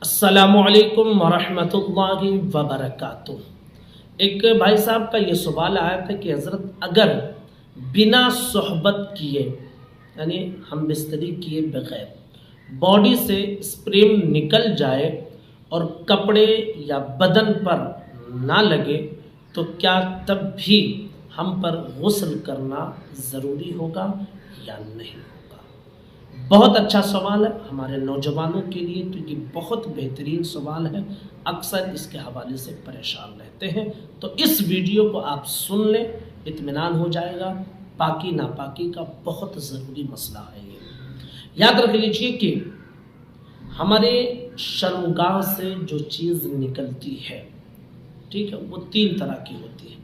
अस्सलामु अलैकुम वरहमतुल्लाहि वबरकातुह। एक भाई साहब का ये सवाल आया था कि हज़रत अगर बिना सोहबत किए यानी हम बिस्तरी किए बगैर बॉडी से स्पर्म निकल जाए और कपड़े या बदन पर ना लगे तो क्या तब भी हम पर गुस्ल करना ज़रूरी होगा या नहीं होगा। बहुत अच्छा सवाल है हमारे नौजवानों के लिए, तो ये बहुत बेहतरीन सवाल है। अक्सर इसके हवाले से परेशान रहते हैं, तो इस वीडियो को आप सुन लें, इत्मीनान हो जाएगा। पाकी नापाकी का बहुत ज़रूरी मसला है ये। याद रख लीजिए कि हमारे शर्मगाह से जो चीज़ निकलती है, ठीक है, वो तीन तरह की होती है।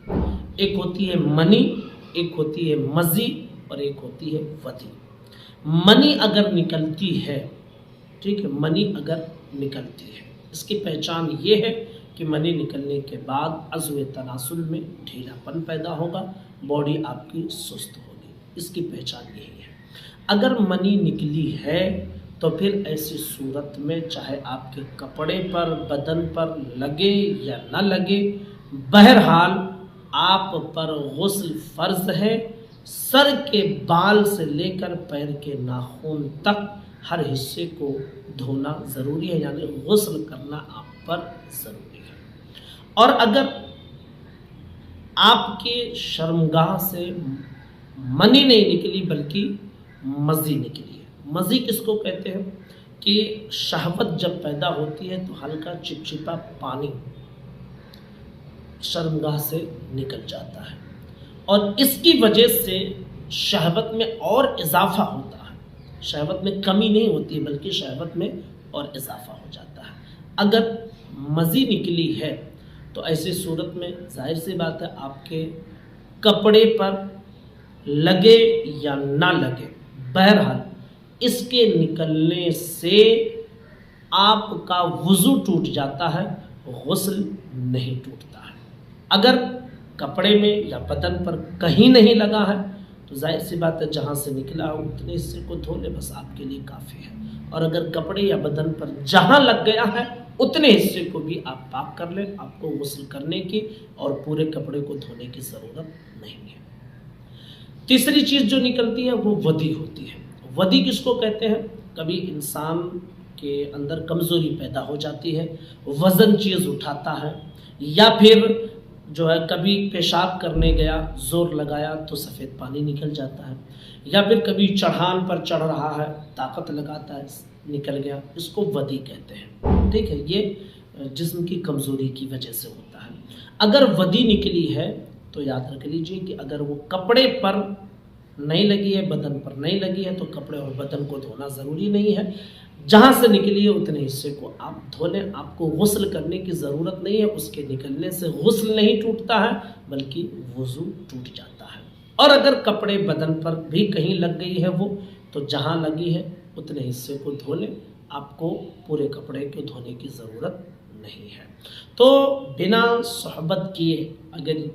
एक होती है मनी, एक होती है मज़ी और एक होती है वदी। मनी अगर निकलती है, ठीक है, मनी अगर निकलती है, इसकी पहचान ये है कि मनी निकलने के बाद अज़्व तनासुल में ढीलापन पैदा होगा, बॉडी आपकी सुस्त होगी। इसकी पहचान यही है। अगर मनी निकली है तो फिर ऐसी सूरत में चाहे आपके कपड़े पर बदन पर लगे या ना लगे, बहरहाल आप पर गुस्ल फ़र्ज़ है। सर के बाल से लेकर पैर के नाखून तक हर हिस्से को धोना ज़रूरी है, यानी गुस्ल करना आप पर ज़रूरी है। और अगर आपके शर्मगाह से मनी नहीं निकली बल्कि मज़ी निकली है। मज़ी किसको कहते हैं कि शहवत जब पैदा होती है तो हल्का चिपचिपा पानी शर्मगाह से निकल जाता है और इसकी वजह से शहवत में और इजाफा होता है। शहवत में कमी नहीं होती है बल्कि शहवत में और इजाफा हो जाता है। अगर मज़ी निकली है तो ऐसी सूरत में जाहिर सी बात है आपके कपड़े पर लगे या ना लगे, बहरहाल इसके निकलने से आपका वज़ू टूट जाता है, गुस्ल नहीं टूटता है। अगर कपड़े में या बदन पर कहीं नहीं लगा है तो जाहिर सी बात है जहाँ से निकला हो उतने हिस्से को धो ले, बस आपके लिए काफ़ी है। और अगर कपड़े या बदन पर जहाँ लग गया है उतने हिस्से को भी आप पाक कर लें, आपको गुस्ल करने की और पूरे कपड़े को धोने की ज़रूरत नहीं है। तीसरी चीज़ जो निकलती है वो वदी होती है। वदी किसको कहते हैं? कभी इंसान के अंदर कमज़ोरी पैदा हो जाती है, वज़न चीज़ उठाता है, या फिर जो है कभी पेशाब करने गया, ज़ोर लगाया तो सफ़ेद पानी निकल जाता है, या फिर कभी चढ़ान पर चढ़ रहा है, ताकत लगाता है, निकल गया, इसको वदी कहते हैं। ठीक है, ये जिस्म की कमज़ोरी की वजह से होता है। अगर वदी निकली है तो याद रख लीजिए कि अगर वो कपड़े पर नहीं लगी है, बदन पर नहीं लगी है, तो कपड़े और बदन को धोना ज़रूरी नहीं है। जहाँ से निकली है उतने हिस्से को आप धो लें, आपको गुस्ल करने की ज़रूरत नहीं है। उसके निकलने से गुस्ल नहीं टूटता है बल्कि वज़ू टूट जाता है। और अगर कपड़े बदन पर भी कहीं लग गई है वो, तो जहाँ लगी है उतने हिस्से को धो लें, आपको पूरे कपड़े को धोने की ज़रूरत नहीं है। तो बिना सोहबत किए अगर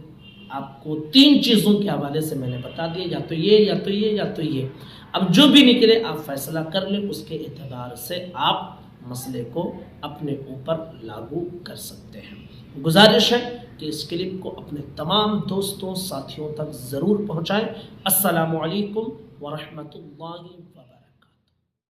आपको तीन चीज़ों के हवाले से मैंने बता दिया, या तो ये या तो ये या तो ये, अब जो भी निकले आप फैसला कर लें, उसके एतबार से आप मसले को अपने ऊपर लागू कर सकते हैं। गुजारिश है कि इस क्लिप को अपने तमाम दोस्तों साथियों तक ज़रूर पहुँचाएँ। अस्सलामु अलैकुम वरहमतुल्लाहि वबरकातुहू।